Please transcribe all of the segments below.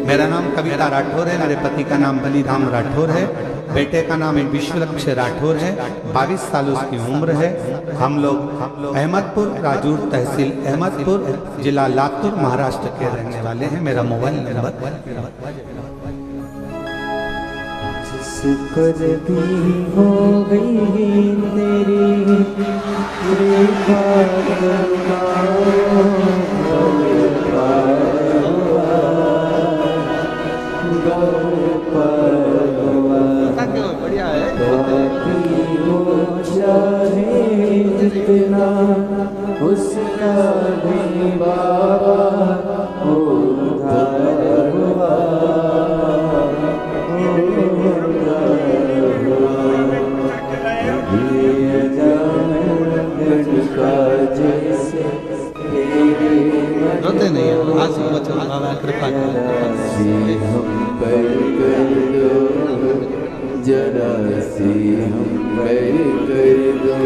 मेरा नाम कविता राठौर है, मेरे पति का नाम बलिराम राठौर है, बेटे का नाम विश्वलक्ष्य राठौर है, 22 साल उसकी उम्र है। हम लोग अहमदपुर राजूर तहसील अहमदपुर जिला लातूर महाराष्ट्र के रहने वाले हैं। मेरा मोबाइल नंबर पर भी हो गई तेरी कृपा बढ़िया है। हो चाहे जितना उसका भी बाबा उद्धार हुआ। रोते नहीं है, आंसू बचा बाबा कृपा हम पर कर दो जरा सी, हम पर कर दो।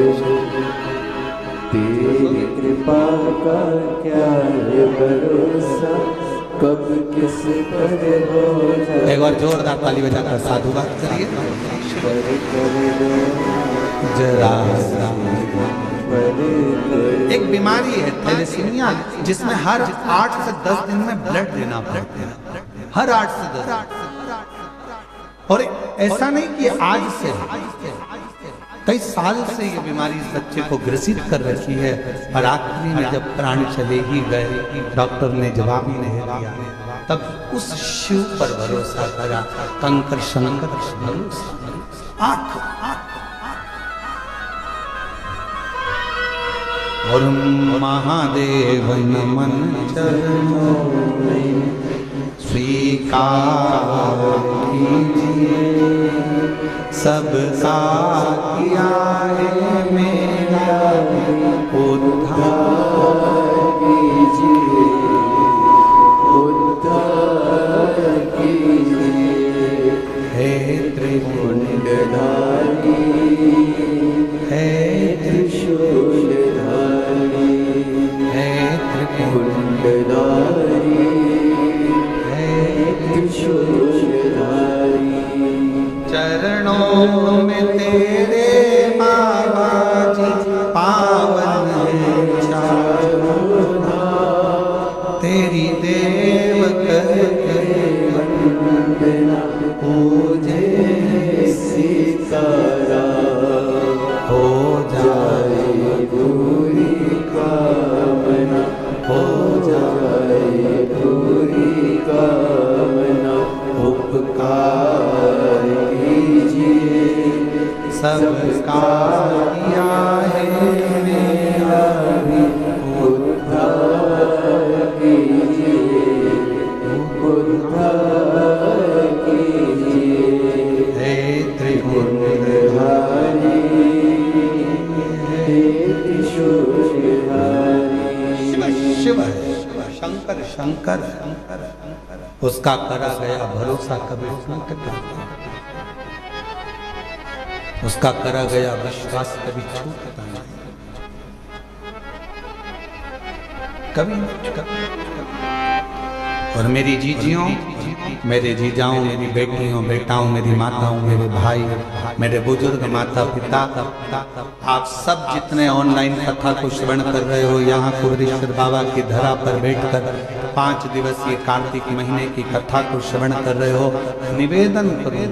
तेरी कृपा का क्या है भरोसा, कब किस पर हो जाए। एक बार जोरदार ताली बजाकर साधुवाद करिए। पर कर दो जरा पर एक बीमारी है थैलेसीमिया, जिसमें हर 8 से 10 दिन में ब्लड देना पड़ता है, हर 8 से 10 दिन। और ऐसा नहीं कि आज से, कई साल से ये बीमारी इस बच्चे को ग्रसित कर रखी है। और आखिरी में जब प्राण चले ही गए, डॉक्टर ने जवाब ही नहीं दिया, तब उस शिव पर भरोसा करा, कंकर शंकर भरोसा। आंख और महादेव नमन चरणों में स्वीकार कीजिए, सबका किया है मेरा उद्धार कीजिए, उद्धार कीजिए। हे त्रिपुंडधारी, हे त्रिशूलधारी, हे त्रिपुंडधारी, हे त्रिशूलधारी। चरणों में तेरे बाबा जी पावन है चारों धाम, तेरी देव करके वंदना पूजे सीतारा। हो जाए पूरी कामना, हो जाए पूरी कामना। उपकार कीजिए, सबका किया है मेरा भी उद्धार कीजिए, उद्धार कीजिए। हे त्रिपुंडधारी, हे त्रिशूलधारी। शिव शंकर शंकर उसका करा गया भरोसा कभी टूटता नहीं, उसका करा गया विश्वास कभी छूटता नहीं, कभी नहीं। और मेरी जीजियों, मेरे जीजाओं, मेरी बेटियों, बेटाओं, मेरी माताओं, मेरे भाई, मेरे बुजुर्ग माता पिता, आप सब जितने ऑनलाइन कथा को श्रवण कर रहे हो, यहाँ कुबेरेश्वर बाबा की धरा पर बैठकर 5 दिवसीय कार्तिक महीने की कथा को श्रवण कर रहे हो, निवेदन करो,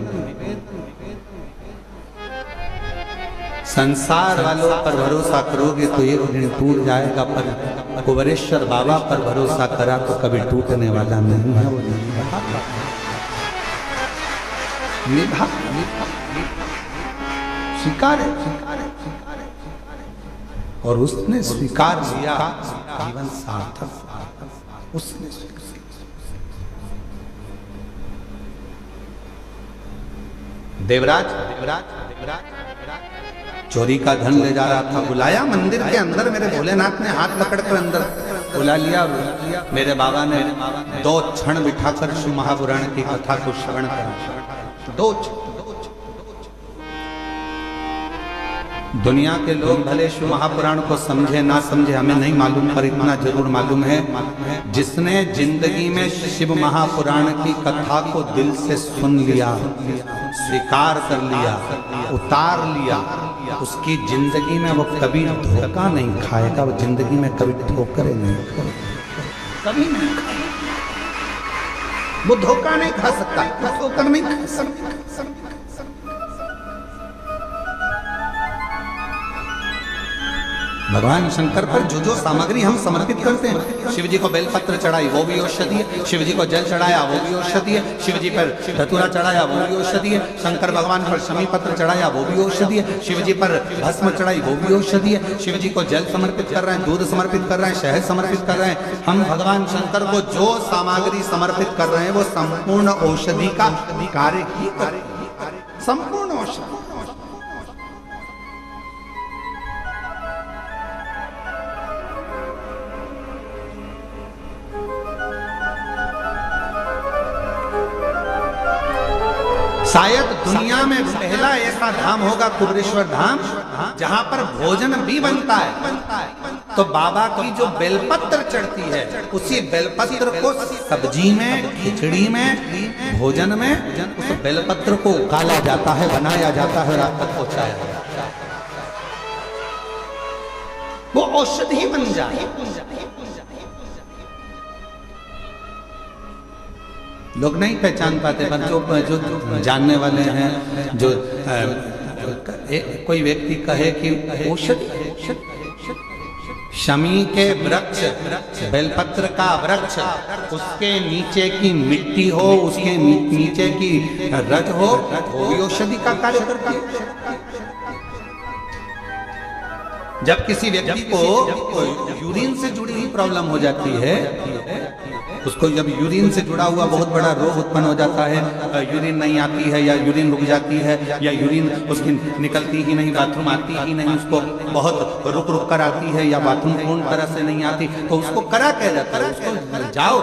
संसार वालों पर भरोसा करोगे तो एक दिन टूट जाएगा, पर कुबेरेश्वर बाबा पर भरोसा करा तो कभी टूटने वाला नहीं है। वो निभा स्वीकार है, और उसने स्वीकार किया, जीवन सार्थक उसने देवराज चोरी का धन ले जा रहा था, बुलाया मंदिर के अंदर, मेरे भोलेनाथ ने हाथ पकड़कर अंदर बुला लिया। मेरे बाबा ने 2 क्षण बिठाकर शिव महापुराण की कथा को श्रवण करा, 2 क्षण। दुनिया के लोग भले शिव महापुराण को समझे ना समझे हमें नहीं मालूम, पर इतना जरूर मालूम है, जिसने जिंदगी में शिव महापुराण की कथा को दिल से सुन लिया, स्वीकार कर लिया, उतार लिया, उसकी जिंदगी में वो कभी धोखा नहीं खाएगा, वो जिंदगी में कभी ठोकर नहीं कभी नहीं खाएगा। वो धोखा नहीं खा सकता, वो ठोकर नहीं खा सकता। भगवान शंकर पर जो जो सामग्री हम समर्पित करते हैं, शिव जी को बेलपत्र चढ़ाई वो भी औषधि है, शिव जी को जल चढ़ाया वो भी औषधि है, शिव जी पर धतूरा चढ़ाया वो भी औषधि है, शंकर भगवान पर शमी पत्र चढ़ाया वो भी औषधि है, शिव जी पर भस्म चढ़ाई वो भी औषधि है, शिव जी को जल समर्पित कर रहे हैं, दूध समर्पित कर रहे हैं, शहद समर्पित कर रहे हैं, हम भगवान शंकर को जो सामग्री समर्पित कर रहे हैं वो संपूर्ण औषधि का कार्य ही कर रहे हैं, संपूर्ण औषधि। शायद दुनिया में पहला ऐसा धाम होगा कुबेरेश्वर धाम, जहां पर भोजन भी बनता है। तो बाबा की जो बेलपत्र चढ़ती है, उसी बेलपत्र को सब्जी में, खिचड़ी में, भोजन में उस बेलपत्र को उकाला जाता है, बनाया जाता है और आप तक पहुंचाया जाता है, वो औषधि बन जाए। लोग नहीं पहचान पाते, पर जो जानने वाले हैं, जो कोई व्यक्ति कहे कि औषधि, शमी के वृक्ष, बेलपत्र का वृक्ष, उसके नीचे की मिट्टी हो, उसके नीचे की रज हो, वो भी औषधि का कार्य करती है। जब किसी व्यक्ति को यूरिन से जुड़ी हुई प्रॉब्लम हो जाती है, उसको जब यूरिन से जुड़ा हुआ बहुत बड़ा रोग उत्पन्न हो जाता है, यूरिन नहीं आती है या यूरिन रुक जाती है या यूरिन उसकी निकलती ही नहीं, बाथरूम आती ही नहीं, उसको बहुत रुक रुक कर आती है या बाथरूम पूर्ण तरह से नहीं आती, तो उसको करा कह जाता है, उसको जाओ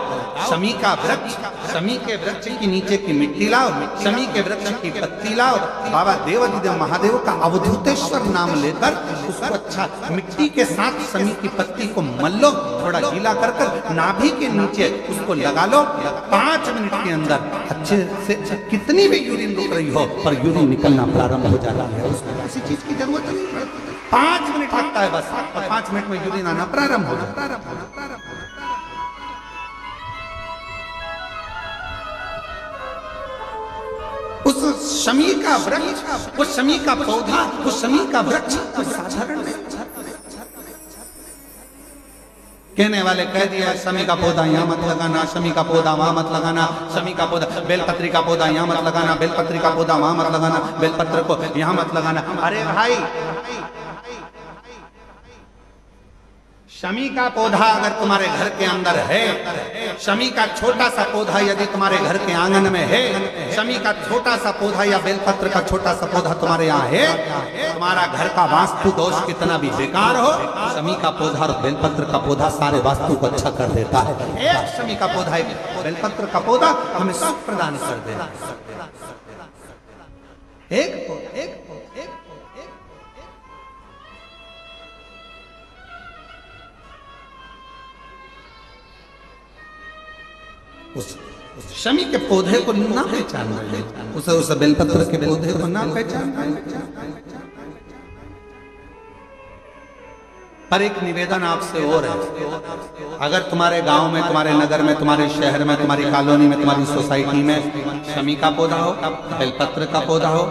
शमी का वृक्ष, शमी के वृक्ष की नीचे की मिट्टी लाओ, शमी के वृक्ष की पत्ती लाओ, बाबा देवाधिदेव महादेव का अवधूतेश्वर नाम लेकर उसको अच्छा मिट्टी के साथ शमी की पत्ती को मल लो, थोड़ा गीला कर कर नाभि के नीचे उसको लगा लो, 5 मिनट के अंदर अच्छे से कितनी भी यूरिन रुक रही हो पर यूरिन निकलना प्रारंभ हो जाता है। उसको किसी चीज की जरूरत नहीं पड़ती, 5 मिनट लगता है बस, और 5 मिनट में यूरिन आना प्रारंभ हो जाता है। उस शमी का वृक्ष, उस शमी का पौधा, उस शमी का वृक्ष साधारण नहीं। कहने वाले कह दिया शमी का पौधा यहाँ मत लगाना, शमी का पौधा वहां मत लगाना, शमी का पौधा, बेलपत्री का पौधा यहाँ मत लगाना, बेलपत्री का पौधा वहां मत लगाना, बेलपत्र को यहाँ मत लगाना। अरे भाई, शमी का पौधा अगर तुम्हारे घर के अंदर है, शमी का छोटा सा पौधा यदि तुम्हारे घर के आंगन में है, शमी का छोटा सा पौधा या बेलपत्र का छोटा सा पौधा तुम्हारे यहाँ है, तुम्हारा घर का वास्तु दोष कितना भी बेकार हो, शमी का पौधा और बेलपत्र का पौधा सारे वास्तु को अच्छा कर देता है। एक शमी का पौधा, एक बेलपत्र का पौधा हमें सुख प्रदान कर देता है। उस शमी के पौधे को ना पहचान रहे, उस बेलपत्र के पौधे को ना पहचान रहे। पर एक निवेदन आपसे और है, अगर तुम्हारे गांव में, तुम्हारे नगर में, तुम्हारे शहर में, तुम्हारी कॉलोनी में, तुम्हारी सोसाइटी में शमी का पौधा हो, बेलपत्र का पौधा हो,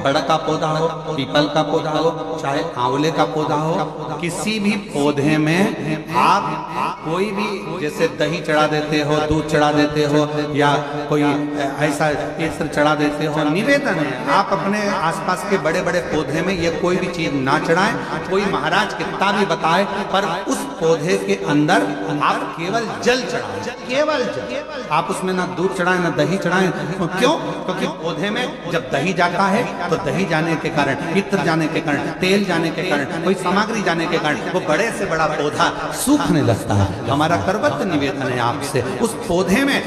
बड़ का पौधा हो, पीपल का पौधा हो, चाहे आंवले का पौधा हो, किसी भी पौधे में आप कोई भी, जैसे दही चढ़ा देते हो, दूध चढ़ा देते हो, या कोई ऐसा इत्र चढ़ा देते हो, निवेदन है आप अपने आसपास के बड़े बड़े पौधे में ये कोई भी चीज ना चढ़ाएं। कोई महाराज कितना भी बता खाए, पर उस पौधे के अंदर आप केवल जल चढ़ाएं, केवल जल। आप उसमें ना दूध चढ़ाएं ना दही चढ़ाएं। क्यों? क्योंकि पौधे में जब दही जाता है तो दही जाने के कारण, इत्र जाने के कारण, तेल जाने के कारण, कोई सामग्री जाने के कारण वो बड़े से बड़ा पौधा सूखने लगता है। हमारा करबद्ध निवेदन है आपसे, उस पौधे में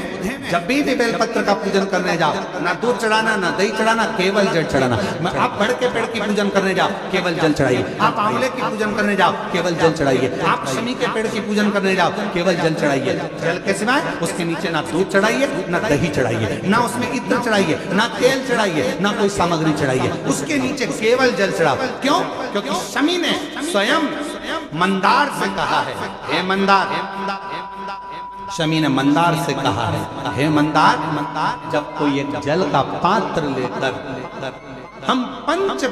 जब भी बेलपत्र का पूजन करने जाओ, ना दूध चढ़ाना ना दही चढ़ाना, केवल जल चढ़ाना। आप बड़ के पेड़ की पूजन करने जाओ, केवल जल चढ़ाइए। आप आंवले की पूजन करने जाओ, केवल जल चढ़ाइए। आप शमी के पेड़ की पूजन करने जाओ, केवल जल चढ़ाइए। जल के सिवाय उसके नीचे ना दूध चढ़ाइए ना दही चढ़ाइए, ना उसमें इत्र चढ़ाइए, ना तेल चढ़ाइए, ना कोई सामग्री चढ़ाइए। उसके नीचे केवल जल चढ़ाओ। क्यों? क्योंकि शमी ने स्वयं मंदार से कहा है, हे मंदार, शमी ने मंदार से कहा है, हे मंदार, जब कोई एक जल का पात्र लेकर हम पंच